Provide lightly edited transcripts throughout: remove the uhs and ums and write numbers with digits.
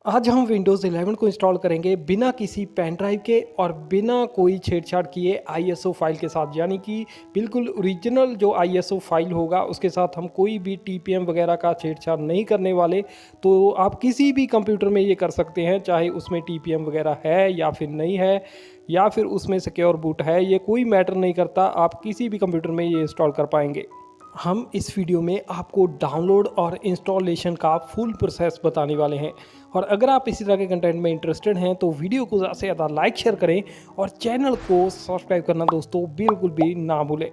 आज हम विंडोज़ 11 को इंस्टॉल करेंगे बिना किसी पेन ड्राइव के और बिना कोई छेड़छाड़ किए आईएसओ फाइल के साथ, यानी कि बिल्कुल ओरिजिनल जो आईएसओ फाइल होगा उसके साथ हम कोई भी टीपीएम वगैरह का छेड़छाड़ नहीं करने वाले। तो आप किसी भी कंप्यूटर में ये कर सकते हैं, चाहे उसमें टीपीएम वगैरह है या फिर नहीं है, या फिर उसमें सिक्योर बूट है, ये कोई मैटर नहीं करता। आप किसी भी कंप्यूटर में ये इंस्टॉल कर पाएंगे। हम इस वीडियो में आपको डाउनलोड और इंस्टॉलेशन का फुल प्रोसेस बताने वाले हैं। और अगर आप इसी तरह के कंटेंट में इंटरेस्टेड हैं तो वीडियो को ज़्यादा से ज़्यादा लाइक शेयर करें और चैनल को सब्सक्राइब करना दोस्तों बिल्कुल भी ना भूलें।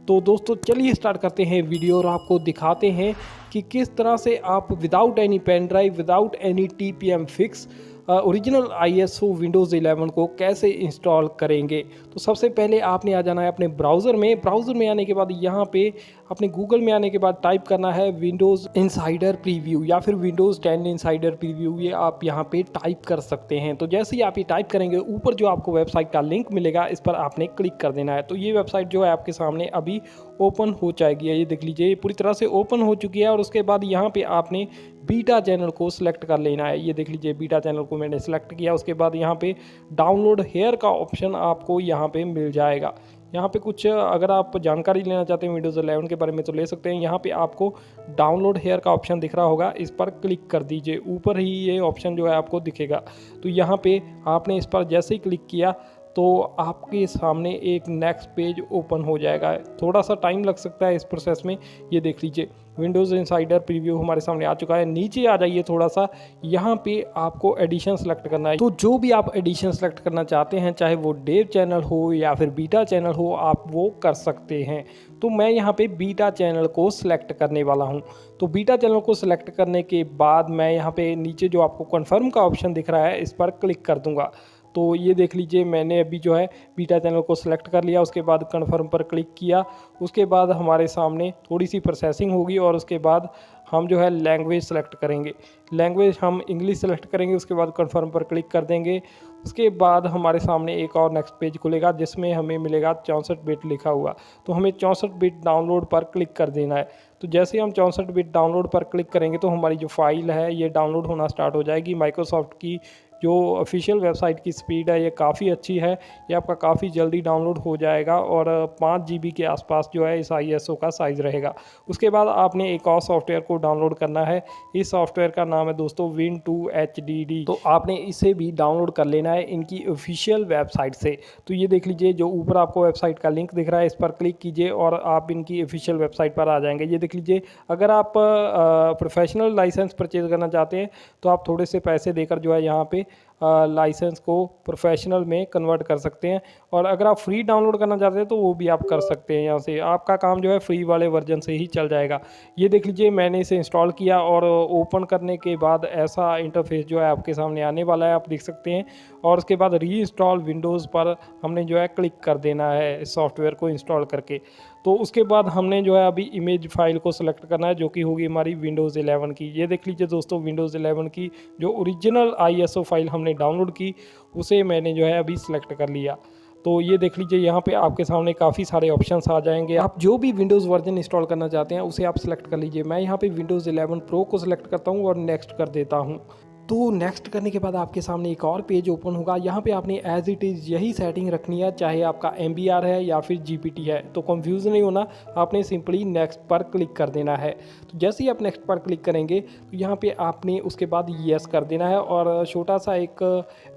तो दोस्तों चलिए स्टार्ट करते हैं वीडियो और आपको दिखाते हैं कि किस तरह से आप without any pen drive, without any TPM fix original ISO Windows 11 को कैसे इंस्टॉल करेंगे। तो सबसे पहले आपने आ जाना है अपने ब्राउज़र में आने के बाद यहाँ पे अपने गूगल में आने के बाद टाइप करना है विंडोज़ इनसाइडर प्रीव्यू या फिर विंडोज़ 10 इनसाइडर प्रीव्यू, ये आप यहाँ पे टाइप कर सकते हैं। तो जैसे ही आप ये टाइप करेंगे ऊपर जो आपको वेबसाइट का लिंक मिलेगा इस पर आपने क्लिक कर देना है। तो ये वेबसाइट जो है आपके सामने अभी ओपन हो जाएगी, ये देख लीजिए ये पूरी तरह से ओपन हो चुकी है। और उसके बाद यहाँ पे आपने बीटा चैनल को सिलेक्ट कर लेना है, ये देख लीजिए बीटा चैनल को मैंने सेलेक्ट किया। उसके बाद यहाँ पे डाउनलोड हेयर का ऑप्शन आपको यहाँ पे मिल जाएगा। यहाँ पे कुछ अगर आप जानकारी लेना चाहते हैं विंडोज़ 11 के बारे में तो ले सकते हैं। यहाँ पे आपको डाउनलोड हेयर का ऑप्शन दिख रहा होगा, इस पर क्लिक कर दीजिए। ऊपर ही ये ऑप्शन जो है आपको दिखेगा। तो यहाँ पे आपने इस पर जैसे ही क्लिक किया तो आपके सामने एक नेक्स्ट पेज ओपन हो जाएगा। थोड़ा सा टाइम लग सकता है इस प्रोसेस में। ये देख लीजिए विंडोज़ इनसाइडर प्रीव्यू हमारे सामने आ चुका है। नीचे आ जाइए थोड़ा सा, यहाँ पे आपको एडिशन सेलेक्ट करना है। तो जो भी आप एडिशन सेलेक्ट करना चाहते हैं, चाहे वो डेव चैनल हो या फिर बीटा चैनल हो, आप वो कर सकते हैं। तो मैं यहाँ पे बीटा चैनल को सिलेक्ट करने वाला हूँ। तो बीटा चैनल को सिलेक्ट करने के बाद मैं यहाँ पे नीचे जो आपको कन्फर्म का ऑप्शन दिख रहा है इस पर क्लिक कर दूँगा। तो ये देख लीजिए मैंने अभी जो है बीटा चैनल को सिलेक्ट कर लिया। उसके बाद कन्फर्म पर क्लिक किया। उसके बाद हमारे सामने थोड़ी सी प्रोसेसिंग होगी और उसके बाद हम जो है लैंग्वेज सेलेक्ट करेंगे। लैंग्वेज हम इंग्लिश सेलेक्ट करेंगे। उसके बाद कन्फर्म पर क्लिक कर देंगे। उसके बाद हमारे सामने एक और नेक्स्ट पेज खुलेगा जिसमें हमें मिलेगा 64 बिट लिखा हुआ। तो हमें 64 बिट डाउनलोड पर क्लिक कर देना है। तो जैसे ही हम 64 बिट डाउनलोड पर क्लिक करेंगे तो हमारी जो फाइल है ये डाउनलोड होना स्टार्ट हो जाएगी। माइक्रोसॉफ्ट की जो ऑफिशियल वेबसाइट की स्पीड है ये काफ़ी अच्छी है, ये आपका काफ़ी जल्दी डाउनलोड हो जाएगा और 5 GB के आसपास जो है इस आईएसओ का साइज़ रहेगा। उसके बाद आपने एक और सॉफ्टवेयर को डाउनलोड करना है। इस सॉफ्टवेयर का नाम है दोस्तों Win2 HDD। तो आपने इसे भी डाउनलोड कर लेना है इनकी ऑफिशियल वेबसाइट से। तो ये देख लीजिए जो ऊपर आपको वेबसाइट का लिंक दिख रहा है इस पर क्लिक कीजिए और आप इनकी ऑफिशियल वेबसाइट पर आ जाएंगे। ये देख लीजिए अगर आप प्रोफेशनल लाइसेंस परचेज करना चाहते हैं तो आप थोड़े से पैसे देकर जो है यहाँ पे लाइसेंस को प्रोफेशनल में कन्वर्ट कर सकते हैं। और अगर आप फ्री डाउनलोड करना चाहते हैं तो वो भी आप कर सकते हैं। यहाँ से आपका काम जो है फ्री वाले वर्जन से ही चल जाएगा। ये देख लीजिए मैंने इसे इंस्टॉल किया और ओपन करने के बाद ऐसा इंटरफेस जो है आपके सामने आने वाला है, आप देख सकते हैं। और उसके बाद री इंस्टॉल विंडोज़ पर हमने जो है क्लिक कर देना है इस सॉफ्टवेयर को इंस्टॉल करके। तो उसके बाद हमने जो है अभी इमेज फाइल को सिलेक्ट करना है जो कि होगी हमारी विंडोज़ 11 की। ये देख लीजिए दोस्तों विंडोज़ 11 की जो ओरिजिनल आईएसओ फाइल हमने डाउनलोड की उसे मैंने जो है अभी सिलेक्ट कर लिया। तो ये देख लीजिए यहाँ पे आपके सामने काफ़ी सारे ऑप्शंस आ जाएंगे। आप जो भी विंडोज़ वर्जन इंस्टॉल करना चाहते हैं उसे आप सिलेक्ट कर लीजिए। मैं यहाँ पे विंडोज़ 11 प्रो को सिलेक्ट करता हूँ और नेक्स्ट कर देता हूँ। तो नेक्स्ट करने के बाद आपके सामने एक और पेज ओपन होगा। यहाँ पे आपने एज इट इज़ यही सेटिंग रखनी है, चाहे आपका MBR है या फिर GPT है। तो कंफ्यूज नहीं होना, आपने सिंपली नेक्स्ट पर क्लिक कर देना है। तो जैसे ही आप नेक्स्ट पर क्लिक करेंगे तो यहाँ पे आपने उसके बाद येस कर देना है और छोटा सा एक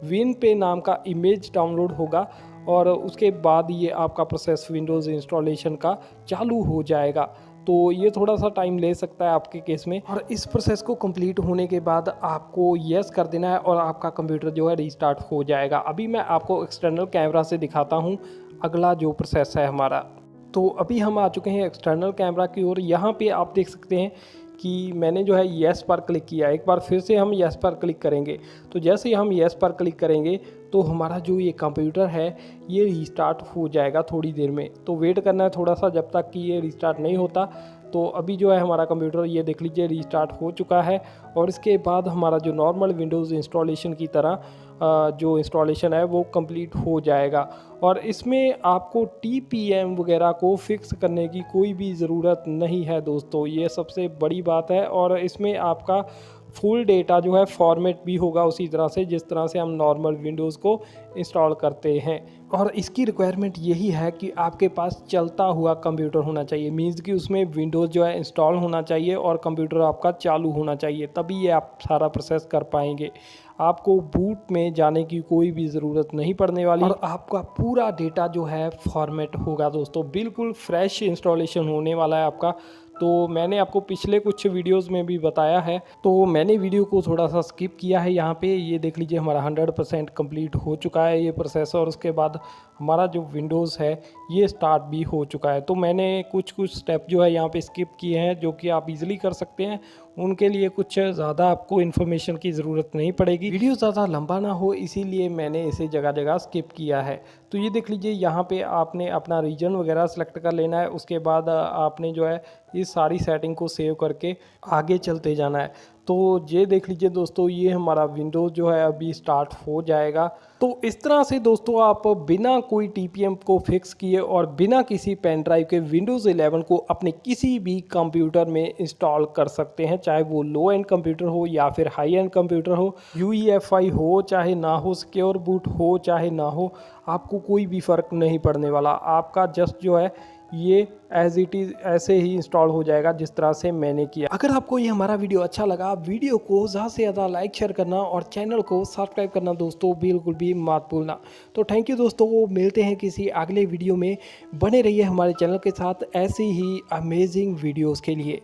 विन पे नाम का इमेज डाउनलोड होगा और उसके बाद ये आपका प्रोसेस विंडोज़ इंस्टॉलेशन का चालू हो जाएगा। तो ये थोड़ा सा टाइम ले सकता है आपके केस में। और इस प्रोसेस को कंप्लीट होने के बाद आपको येस कर देना है और आपका कंप्यूटर जो है रीस्टार्ट हो जाएगा। अभी मैं आपको एक्सटर्नल कैमरा से दिखाता हूँ अगला जो प्रोसेस है हमारा। तो अभी हम आ चुके हैं एक्सटर्नल कैमरा की ओर। यहाँ पे आप देख सकते हैं कि मैंने जो है येस पर क्लिक किया। एक बार फिर से हम येस पर क्लिक करेंगे। तो जैसे ही हम येस पर क्लिक करेंगे तो हमारा जो ये कंप्यूटर है ये रीस्टार्ट हो जाएगा थोड़ी देर में। तो वेट करना है थोड़ा सा जब तक कि ये रीस्टार्ट नहीं होता। तो अभी जो है हमारा कंप्यूटर ये देख लीजिए रीस्टार्ट हो चुका है। और इसके बाद हमारा जो नॉर्मल विंडोज़ इंस्टॉलेशन की तरह जो इंस्टॉलेशन है वो कंप्लीट हो जाएगा। और इसमें आपको टीपीएम वगैरह को फिक्स करने की कोई भी ज़रूरत नहीं है दोस्तों, ये सबसे बड़ी बात है। और इसमें आपका फुल डेटा जो है फॉर्मेट भी होगा उसी तरह से जिस तरह से हम नॉर्मल विंडोज़ को इंस्टॉल करते हैं। और इसकी रिक्वायरमेंट यही है कि आपके पास चलता हुआ कंप्यूटर होना चाहिए, मीन्स कि उसमें विंडोज़ जो है इंस्टॉल होना चाहिए और कंप्यूटर आपका चालू होना चाहिए, तभी ये आप सारा प्रोसेस कर पाएंगे। आपको बूट में जाने की कोई भी ज़रूरत नहीं पड़ने वाली और आपका पूरा डेटा जो है फॉर्मेट होगा दोस्तों, बिल्कुल फ्रेश इंस्टॉलेशन होने वाला है आपका। तो मैंने आपको पिछले कुछ वीडियोस में भी बताया है, तो मैंने वीडियो को थोड़ा सा स्किप किया है यहाँ पे। ये देख लीजिए हमारा 100% कंप्लीट हो चुका है ये प्रोसेस और उसके बाद हमारा जो विंडोज़ है ये स्टार्ट भी हो चुका है। तो मैंने कुछ स्टेप जो है यहाँ पे स्किप किए हैं जो कि आप इजीली कर सकते हैं, उनके लिए कुछ ज़्यादा आपको इन्फॉर्मेशन की ज़रूरत नहीं पड़ेगी, वीडियो ज़्यादा लंबा ना हो इसीलिए मैंने इसे जगह जगह स्किप किया है। तो ये देख लीजिए यहाँ पे आपने अपना रीजन वगैरह सेलेक्ट कर लेना है, उसके बाद आपने जो है इस सारी सेटिंग को सेव करके आगे चलते जाना है। तो ये देख लीजिए दोस्तों, ये हमारा विंडोज़ जो है अभी स्टार्ट हो जाएगा। तो इस तरह से दोस्तों आप बिना कोई TPM को फिक्स किए और बिना किसी पेन ड्राइव के विंडोज़ 11 को अपने किसी भी कंप्यूटर में इंस्टॉल कर सकते हैं, चाहे वो लो एंड कंप्यूटर हो या फिर हाई एंड कंप्यूटर हो, UEFI हो चाहे ना हो, सिक्योर बूट हो चाहे ना हो, आपको कोई भी फ़र्क नहीं पड़ने वाला। आपका जस्ट जो है ये एज इट इज़ ऐसे ही इंस्टॉल हो जाएगा जिस तरह से मैंने किया। अगर आपको ये हमारा वीडियो अच्छा लगा, वीडियो को ज़्यादा से ज़्यादा लाइक शेयर करना और चैनल को सब्सक्राइब करना दोस्तों बिल्कुल भी मत भूलना। तो थैंक यू दोस्तों, वो मिलते हैं किसी अगले वीडियो में। बने रहिए हमारे चैनल के साथ ऐसी ही अमेजिंग वीडियोज़ के लिए।